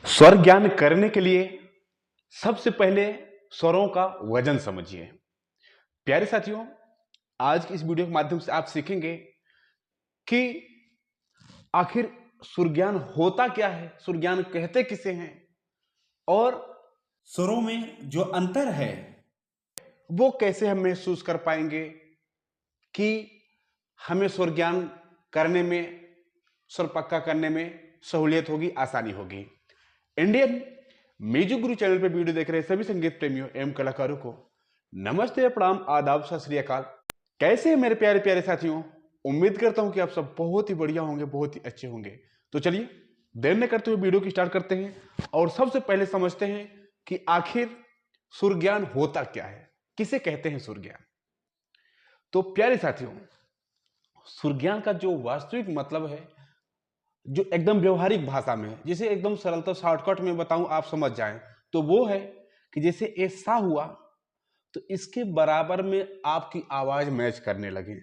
स्वर ज्ञान करने के लिए सबसे पहले स्वरों का वजन समझिए। प्यारे साथियों, आज की इस वीडियो के माध्यम से आप सीखेंगे कि आखिर सुर ज्ञान होता क्या है, सुर ज्ञान कहते किसे हैं और स्वरों में जो अंतर है वो कैसे हम महसूस कर पाएंगे कि हमें स्वर ज्ञान करने में, स्वर पक्का करने में सहूलियत होगी, आसानी होगी। इंडियन म्यूजिक गुरु चैनल पर वीडियो देख रहे सभी संगीत प्रेमियों एवं कलाकारों को नमस्ते, प्रणाम, आदाब, सत श्री अकाल। कैसे हैं मेरे प्यारे प्यारे साथियों? उम्मीद करता हूं कि आप सब बहुत ही बढ़िया होंगे, बहुत ही अच्छे होंगे। तो चलिए देर न करते हुए वीडियो की स्टार्ट करते हैं और सबसे पहले समझते हैं कि आखिर सुर ज्ञान होता क्या है, किसे कहते हैं सुर ज्ञान। तो प्यारे साथियों, सुर ज्ञान का जो वास्तविक मतलब है, जो एकदम व्यवहारिक भाषा में, जिसे एकदम सरलता शॉर्टकट में बताऊं आप समझ जाएं, तो वो है कि जैसे ए सा हुआ तो इसके बराबर में आपकी आवाज मैच करने लगे।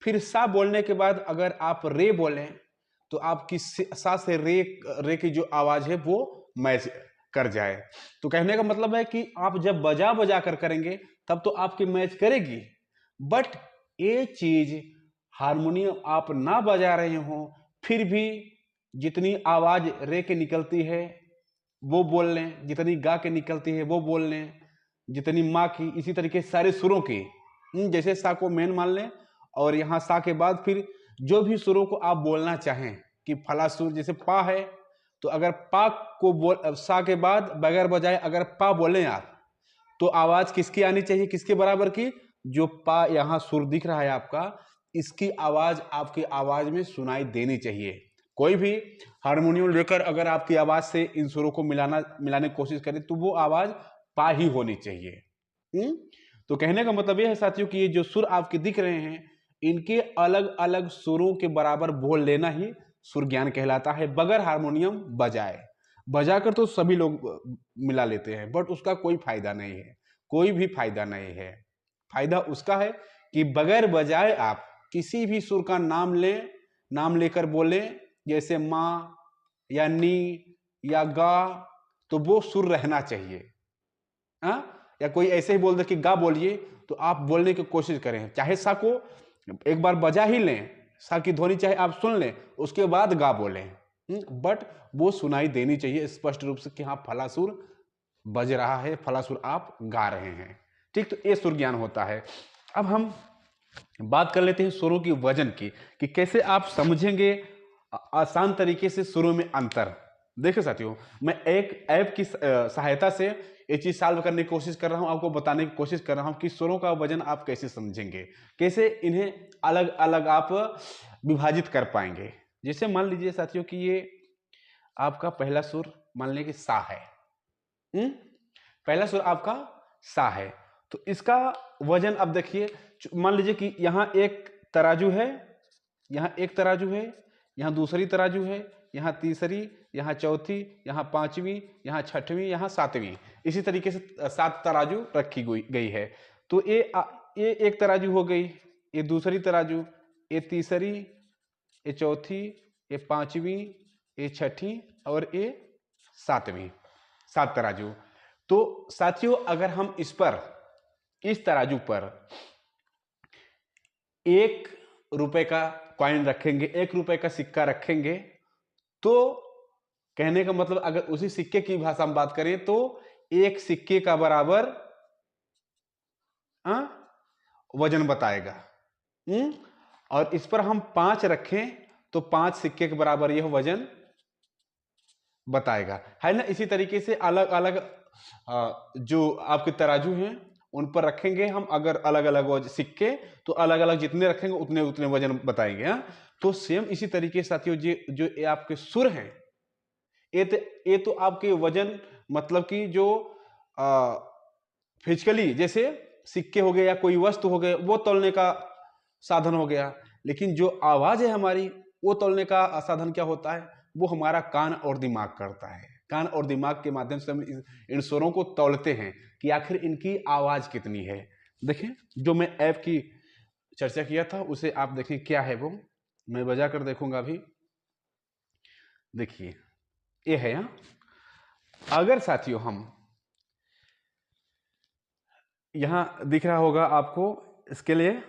फिर सा बोलने के बाद अगर आप रे बोलें तो आपकी सा से रे की जो आवाज है वो मैच कर जाए। तो कहने का मतलब है कि आप जब बजा बजा कर करेंगे तब तो आपकी मैच करेगी, बट ये चीज हारमोनियम आप ना बजा रहे हो फिर भी जितनी आवाज रे के निकलती है वो बोल लें, जितनी गा के निकलती है वो बोल लें, जितनी माँ की, इसी तरीके सारे सुरों की। जैसे सा को मेन मान लें और यहाँ सा के बाद फिर जो भी सुरों को आप बोलना चाहें कि फला सुर, जैसे पा है तो अगर पा को बोल, सा के बाद बगैर बजाए अगर पा बोलें आप तो आवाज किसकी आनी चाहिए, किसके बराबर की? जो पा यहाँ सुर दिख रहा है आपका, इसकी आवाज आपकी आवाज में सुनाई देनी चाहिए। कोई भी हारमोनियम लेकर अगर आपकी आवाज से इन सुरों को मिलाने की कोशिश करे तो वो आवाज पा ही होनी चाहिए। तो कहने का मतलब यह है साथियों कि ये जो सुर आपके दिख रहे हैं इनके अलग अलग सुरों के बराबर बोल लेना ही सुर ज्ञान कहलाता है, बगैर हारमोनियम बजाए। बजाकर तो सभी लोग मिला लेते हैं, बट उसका कोई फायदा नहीं है, कोई भी फायदा नहीं है। फायदा उसका है कि बगैर बजाए आप किसी भी सुर का नाम लें, नाम लेकर बोले, जैसे माँ या नी या गा, तो वो सुर रहना चाहिए। या कोई ऐसे ही बोल दे कि गा बोलिए तो आप बोलने की कोशिश करें, चाहे सा को एक बार बजा ही लें, सा की ध्वनि चाहे आप सुन लें, उसके बाद गा बोलें, बट वो सुनाई देनी चाहिए स्पष्ट रूप से कि हाँ फला सुर बज रहा है, फला सुर आप गा रहे हैं। ठीक, तो ये सुर ज्ञान होता है। अब हम बात कर लेते हैं सुरों की वजन की, कि कैसे आप समझेंगे आसान तरीके से सुरों में अंतर। देखिए साथियों, मैं एक ऐप की सहायता से ये चीज सॉल्व करने की कोशिश कर रहा हूं, आपको बताने की कोशिश कर रहा हूं कि सुरों का वजन आप कैसे समझेंगे, कैसे इन्हें अलग अलग आप विभाजित कर पाएंगे। जैसे मान लीजिए साथियों कि ये आपका पहला सुर मान लीजिए कि सा है। पहला सुर आपका सा है, तो इसका वजन अब देखिए, मान लीजिए कि यहाँ एक तराजू है, यहाँ एक तराजू है, यहाँ दूसरी तराजू है, यहाँ तीसरी, यहाँ चौथी, यहाँ पांचवी, यहाँ छठवीं, यहाँ सातवीं, इसी तरीके से 7 तराजू रखी गई है। तो ये एक तराजू हो गई, ये दूसरी तराजू, ये तीसरी, ये चौथी, ये पांचवी, ये छठी और ये सातवीं, 7 तराजू। तो साथियों अगर हम इस तराजू पर 1 रुपए का कॉइन रखेंगे, 1 रुपए का सिक्का रखेंगे, तो कहने का मतलब अगर उसी सिक्के की भाषा में बात करें तो एक सिक्के का बराबर वजन बताएगा। और इस पर हम 5 रखें तो 5 सिक्के के बराबर यह वजन बताएगा, है ना। इसी तरीके से अलग अलग जो आपके तराजू हैं उन पर रखेंगे हम अगर अलग अलग सिक्के, तो अलग अलग जितने रखेंगे उतने उतने वजन बताएंगे। तो सेम इसी तरीके से साथियों जो ये आपके सुर हैं, ये तो आपके वजन मतलब कि जो फिजिकली जैसे सिक्के हो गए या कोई वस्तु हो गए वो तौलने का साधन हो गया, लेकिन जो आवाज है हमारी वो तौलने का साधन क्या होता है? वो हमारा कान और दिमाग करता है। कान और दिमाग के माध्यम से हम इन स्वरों को तौलते हैं कि आखिर इनकी आवाज कितनी है। देखें, जो मैं ऐप की चर्चा किया था उसे आप देखें क्या है वो, मैं बजा कर देखूंगा अभी। देखिए ये है यहाँ। अगर साथियों हम यहाँ दिख रहा होगा आपको, इसके लिए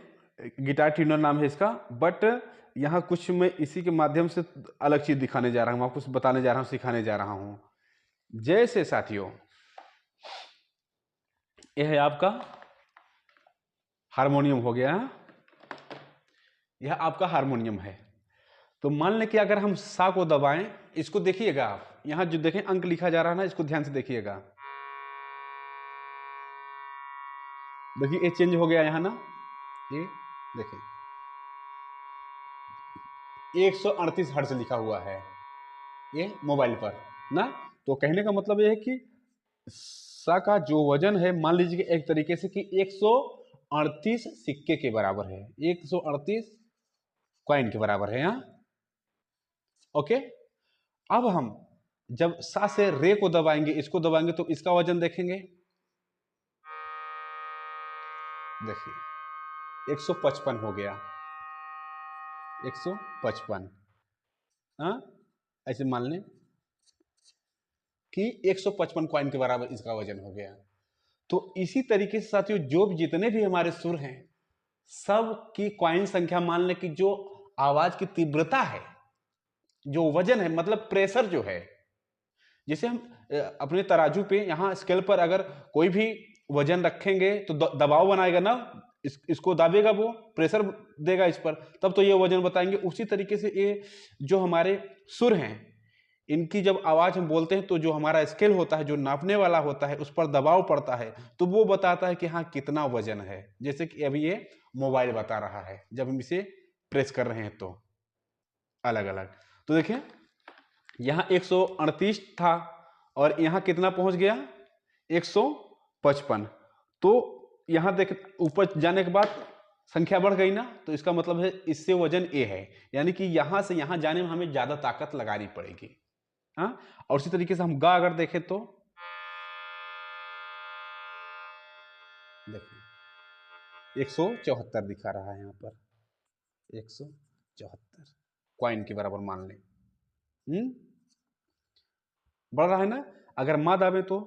गिटार ट्यूनर नाम है इसका, बट यहाँ कुछ मैं इसी के माध्यम से अलग चीज दिखाने जा रहा हूँ, आपको कुछ बताने जा रहा हूँ, सिखाने जा रहा हूँ। जैसे साथियों यह है आपका हारमोनियम हो गया, यह आपका हारमोनियम है। तो मान लें कि अगर हम सा को दबाएं, इसको देखिएगा आप, यहां जो देखें अंक लिखा जा रहा है ना, इसको ध्यान से देखिएगा। देखिए ये चेंज हो गया यहाँ ना, ये देखिए 138 हर्ट्ज लिखा हुआ है ये मोबाइल पर ना। तो कहने का मतलब ये है कि सा का जो वजन है, मान लीजिए कि एक तरीके से कि 138 सिक्के के बराबर है, 138 कॉइन के बराबर है यहाँ। ओके, अब हम जब सा से रे को दबाएंगे, इसको दबाएंगे, तो इसका वजन देखेंगे, देखिए 155 हो गया, 155। हाँ, ऐसे मान लें कि 155 कॉइन के बराबर इसका वजन हो गया। तो इसी तरीके से साथियों जो जितने भी हमारे सुर हैं, सब की कॉइन संख्या, मान लें कि जो आवाज की तीव्रता है, जो वजन है, मतलब प्रेशर जो है, जैसे हम अपने तराजू पे यहाँ स्केल पर अगर कोई भी वजन रखेंगे तो दबाव बनाएगा ना, इसको दाबेगा, वो प्रेशर देगा इस पर, तब तो ये वजन बताएंगे। उसी तरीके से ये जो हमारे सुर हैं, इनकी जब आवाज हम बोलते हैं तो जो हमारा स्केल होता है, जो नापने वाला होता है, उस पर दबाव पड़ता है, तो वो बताता है कि हाँ कितना वजन है। जैसे कि अभी ये मोबाइल बता रहा है, जब हम इसे प्रेस कर रहे हैं तो अलग अलग। तो देखें यहाँ 138 था और यहाँ कितना पहुंच गया, 155। तो यहाँ देख ऊपर जाने के बाद संख्या बढ़ गई ना, तो इसका मतलब है इससे वजन ए है, यानी कि यहां से यहां जाने में हमें ज्यादा ताकत लगानी पड़ेगी। हाँ, और इसी तरीके से हम गा अगर देखें तो देखिए 174 दिखा रहा है यहाँ पर, 174 कॉइन के बराबर मान लें। बढ़ रहा है ना। अगर मा दाबे तो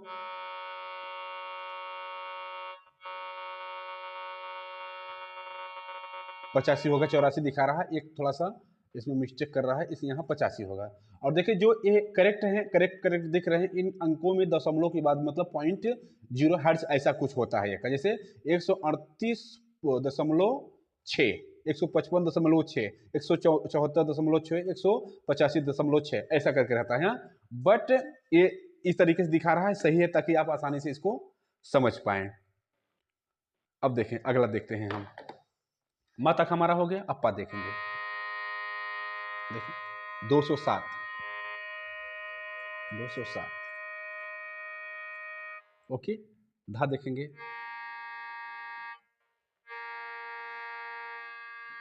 पचासी होगा, 84 दिखा रहा है, एक थोड़ा सा इसमें मिस्टेक कर रहा है, इस यहाँ 85 होगा। और देखिए जो ये करेक्ट है, करेक्ट दिख रहे हैं, इन अंकों में दशमलव के बाद मतलब 0.0 हर्ट्ज ऐसा कुछ होता है। जैसे 138.6, 155.6, 174.6, 185.6 ऐसा करके रहता है। बट ये इस तरीके से दिखा रहा है, सही है, ताकि आप आसानी से इसको समझ पाए। अब देखें, अगला देखते हैं हम। मा तक हमारा हो गया, अब पा देखेंगे, देखिए 207, 207। ओके, धा देखेंगे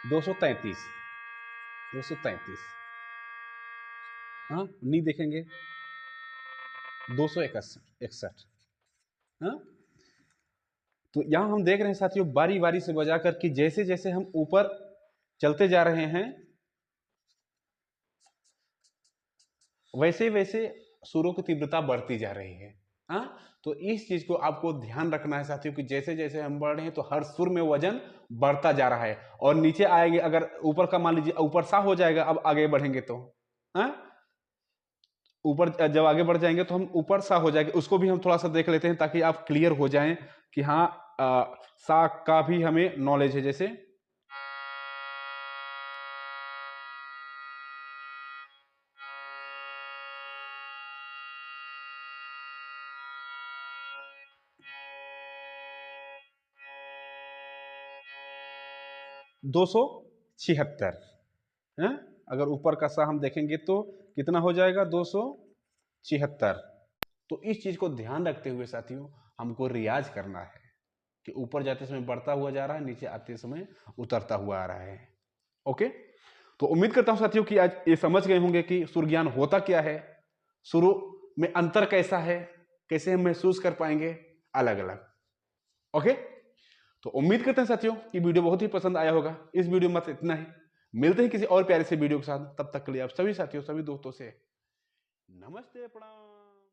233, 233। हाँ, नी देखेंगे 261। हाँ, तो यहां हम देख रहे हैं साथियों, बारी बारी से बजा कर कि जैसे जैसे हम ऊपर चलते जा रहे हैं, वैसे वैसे सुरों की तीव्रता बढ़ती जा रही है। हाँ, तो इस चीज को आपको ध्यान रखना है साथियों कि जैसे जैसे हम बढ़ रहे हैं तो हर सुर में वजन बढ़ता जा रहा है, और नीचे आएंगे, अगर ऊपर का मान लीजिए ऊपर सा हो जाएगा, अब आगे बढ़ेंगे तो हाँ, ऊपर जब आगे बढ़ जाएंगे तो हम ऊपर सा हो जाएंगे, उसको भी हम थोड़ा सा देख लेते हैं ताकि आप क्लियर हो जाएं कि हाँ सा का भी हमें नॉलेज है। जैसे दो सौ छिहत्तर, अगर ऊपर का सा हम देखेंगे तो कितना हो जाएगा, 276। तो इस चीज को ध्यान रखते हुए साथियों हमको रियाज करना है कि ऊपर जाते समय बढ़ता हुआ जा रहा है, नीचे आते समय उतरता हुआ आ रहा है। ओके, तो उम्मीद करता हूं साथियों कि आज ये समझ गए होंगे कि सुर ज्ञान होता क्या है, सुरों में अंतर कैसा है, कैसे हम महसूस कर पाएंगे अलग अलग। ओके, तो उम्मीद करते हैं साथियों कि वीडियो बहुत ही पसंद आया होगा। इस वीडियो में इतना ही, मिलते हैं किसी और प्यारे से वीडियो के साथ, तब तक के लिए आप सभी साथियों, सभी दोस्तों से नमस्ते प्रणाम।